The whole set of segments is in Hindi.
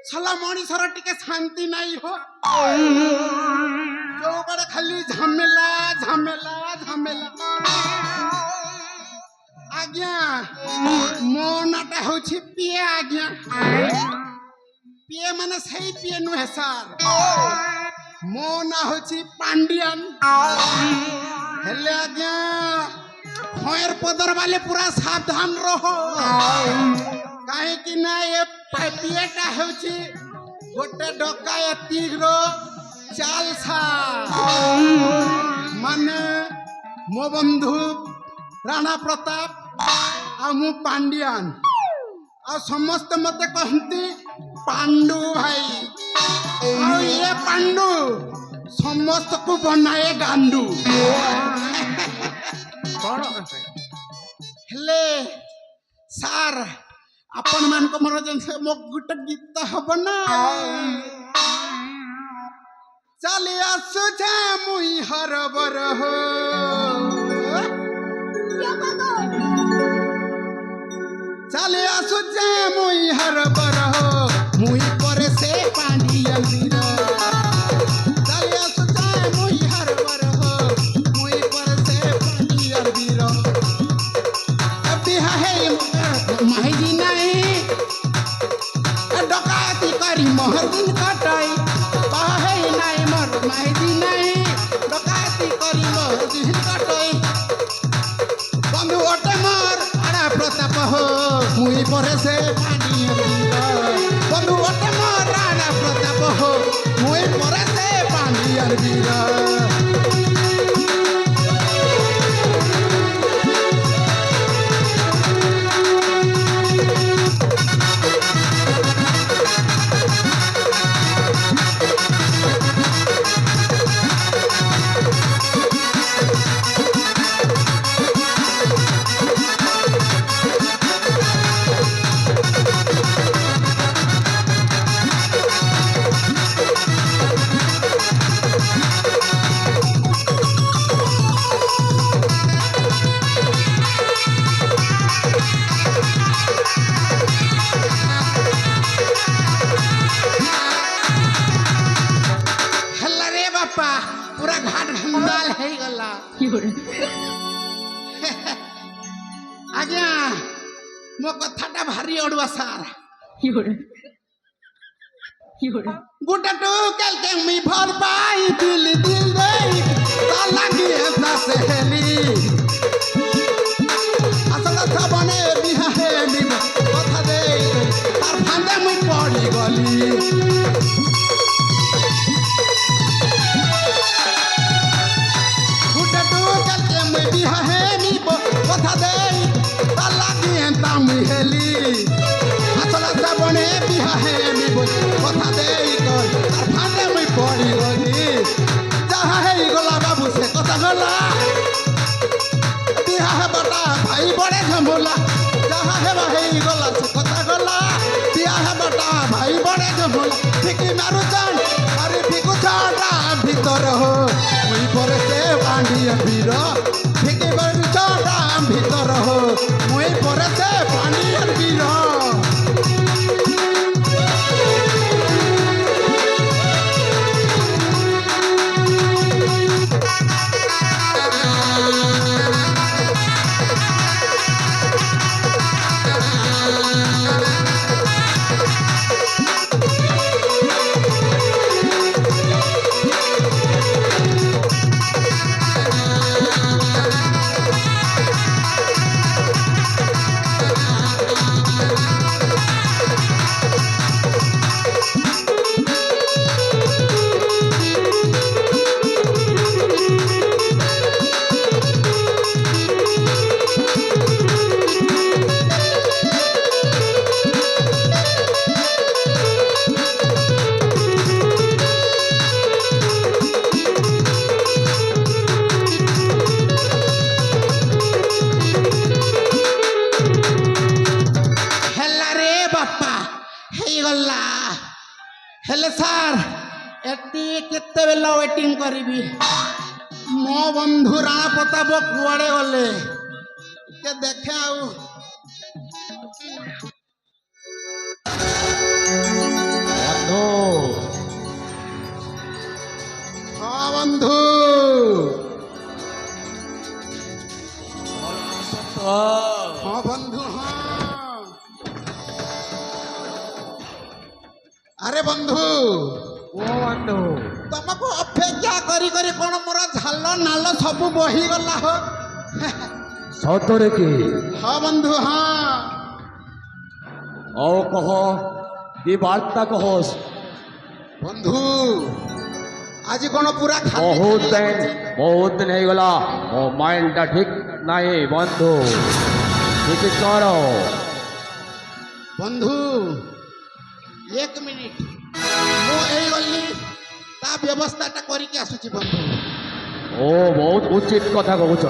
साला मनीषर टिके शांति नहीं हो जो बड़े खाली झमेला झमेला झमेला आज्ञा मो नाटा होछि पिए आज्ञा पिए माने सही पिए नुहे सार मो ना होछि पांडियन हेले आज्ञा खोएर पदर वाले पूरा सावधान रहो काहे कि ना ये पिएटा होछि गोटे डकायतीर चाल सा माने मो बंधु राणा प्रताप आ मु पांडियान आ समस्त मते कहती पांडु भाई आ ये पांडु समस्त को बनाए गांडू हेले सार अपन मान को मोर जन मो गुट गीत हब ना चले आसु छे मुई हरबर हो चले आसु छे मुई हरबर हो मुई पर से पांडियन वीर चले आसु छे मुई हरबर हो मुई पर से पांडियन वीर अभी है माहिदी नहीं डकाती करी महदिन कटाई बाहे नहीं मर माहिदी नहीं डकाती करी महदिन कटाई बंधु ओटे मर आड़ा प्रताप हो मुई परे से पानी बंधु ओटे मर आड़ा प्रताप हो मुई परे से पानी वीर पूरा घाट घंगाल है गला आज्ञा मो कथाटा भारी अड़ुआ सार गुटा टू कल के मी भर पाई दिल दिल दे ताला की ऐसा सहेली असल सबने बिहा है नी कथा दे तार फांदे मी पड़ी गली कथा दे ताला की एंता मुहेली असला सबने बिहा है नी कथा दे कर तार फांदे मुई पड़ी गली जहा है गला बाबू से कथा गला बिहा है बटा भाई बड़े झमोला जहा है भाई गला से कथा गला बिहा है बटा भाई बड़े झमोला फिकी मारू जान अरे फिकु छाड़ा भीतर हो मुई परे से पांडिया वीर फिकी मारू छाड़ा भीतर हो मुई परे से पांडिया वीर हेले सार एटी केते बेला वेटिंग करिबी मो बंधु राणा प्रताप कुआड़े गले के देखे आउ हाँ बंधु हाँ अरे बंधु ओ बंधु तुमको अपेक्षा करी करी कौन मोर झाल नाल सब बही गला हो सतरे की हाँ बंधु हाँ आओ कहो की वार्ता कहो बंधु आज कौन पूरा बहुत दिन हो गला मो माइंड ठीक नहीं बंधु ठीक करो बंधु एक मिनिट मु एई गली ता व्यवस्था टा करी के आसुची बंधु ओ बहुत उचित कथा कहूच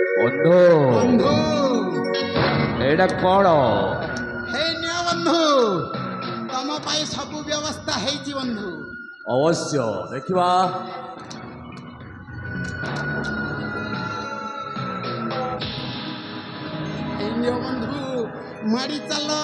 बंधु एडा कौन हे न्या बंधु तम पाई सब व्यवस्था हेची बंधु अवश्य देखा हे न्या बंधु मारी चलो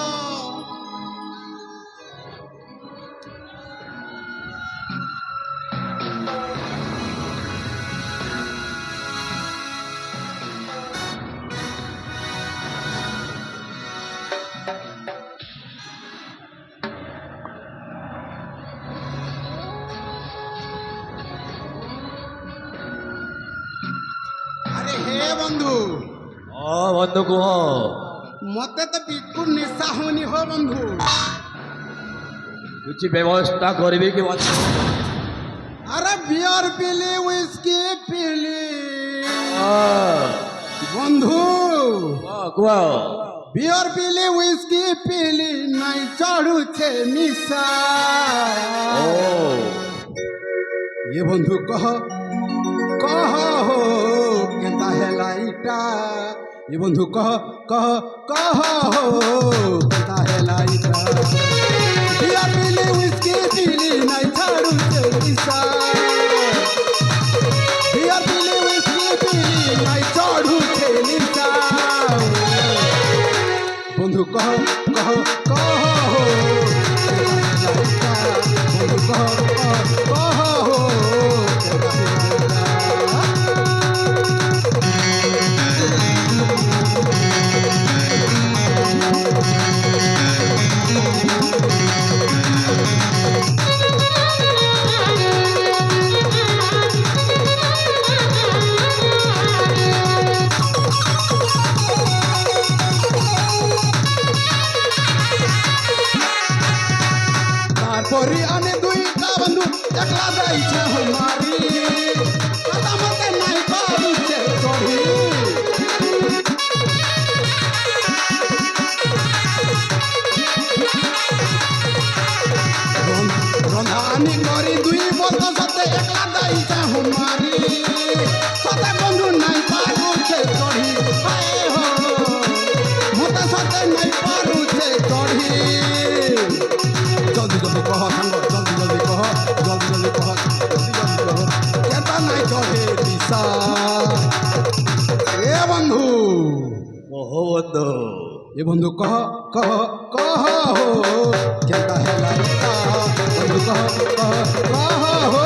अरे हे बंधु बंधु कह मते तो बिल्कुल निशा होनी हो बंधु कुछ व्यवस्था करी कि अरे बियर पीली विस्की पीली बंधु कह बियर पीली विस्की पीली नहीं चढ़ू छे निशा ये बंधु कह कह हो केता है लाइटा ये बंधु कह कह कह हो केता है लाइटा बियर पीली विस्की पीली नहीं चढ़ू छे निशा बियर पीली विस्की पीली नहीं चढ़ू छे निशा बंधु कह कह कह हो केता है लाइटा बंधु कह कह कह हो केता है तारपरी आने दुईटा बंधु एकला जाई छे हमारी कदम ते नहीं पारू छे चढ़ी रंधानी करी दुई बंधु सते एकला जाई छे हमारी सते बंधु नहीं पारू छे चढ़ी हाय हो मते सते नहीं पारू छे चढ़ी जल्दी जल्दी कह सांग जल्दी जल्दी कह जल्दी जल्दी कह जल्दी जल्दी कह केता नहीं चढ़े दिशा ए बंधु ओहो बंधु ये बंधु कह कह कह हो केता है लाइटा बंधु कह हो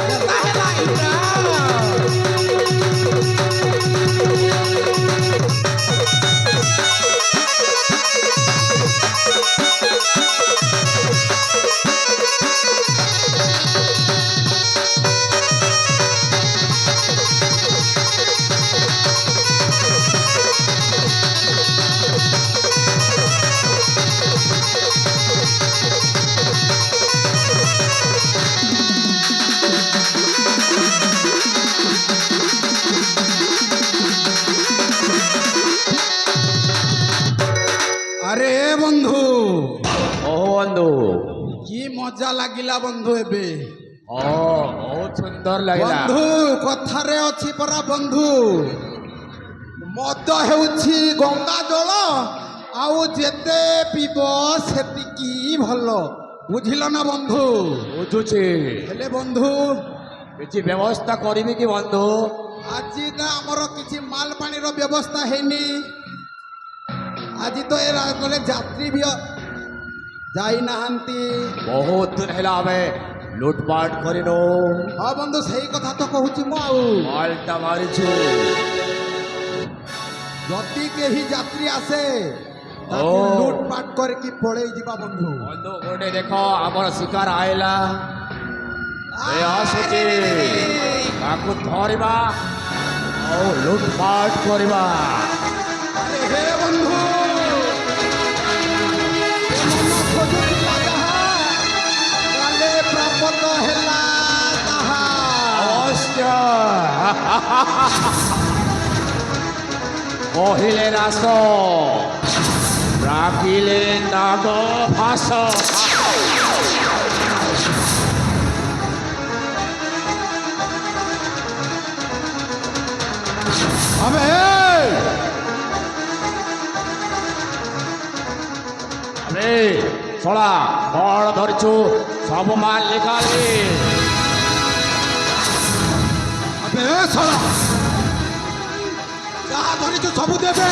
केता है लाइटा বন্ধু কি মজা লাগিলা বন্ধু এবে ও বহুত সুন্দর লাগিলা বন্ধু কথারে ଅଛି ପରା ବନ୍ଧୁ ମଦ ହେଉଛି ଗଙ୍ଗା ଜଳ ଆଉ ଯେତେ ପିବ ସେତିକି ଭଲ ବୁଝିଲ ନା ବନ୍ଧୁ ବୁଝୁଛି ହେଲେ ବନ୍ଧୁ କିଛି ବ୍ୟବସ୍ଥା କରିବି କି ବନ୍ଧୁ ଆଜିକା ଆମର କିଛି ମାଲ ପାଣିର ବ୍ୟବସ୍ଥା ହେଇନି ଆଜି ତ ଏ ରାଗରେ ଯାତ୍ରୀ ବି ଯାଇନାହାନ୍ତି ବହୁତ ଦିନ ହେଲା ଆମେ ଲୁଟପାଟ କରିନୁ ହଁ ବନ୍ଧୁ ସେଇ କଥା ତ କହୁଛି ମୁଁ ଆଉ ମାଲଟା ମାରିଛୁ ଯଦି କେହି ଯାତ୍ରୀ ଆସେ ତାକୁ ଓ। ଲୁଟପାଟ କରିକି ପଳେଇ ଯିବା ବନ୍ଧୁ ବନ୍ଧୁ ଗୋଟେ ଦେଖ ଆମର ଶିକାର ଆଇଲା ଏ ଆସୁଛି ତାକୁ ଧରିବା ଆଉ ଲୁଟପାଟ କରିବା ଆରେ ହେ ବନ୍ଧୁ ଏ ମନ ଖୋଜୁଥିଲା ଯାହା କାଲେ ପ୍ରାପ୍ତ ହେଲା ତାହା ଅବଶ୍ୟ କହିଲେ ରାସ ରାଗିଲେ ନାଗ ଭାସ আবে আরে ଶଳା କ'ଣ ଧରିଛୁ ସବୁ ମାଲ ନିକାଲି আবে শালা যাহা ধরিଛୁ ସବୁ ଦେବେ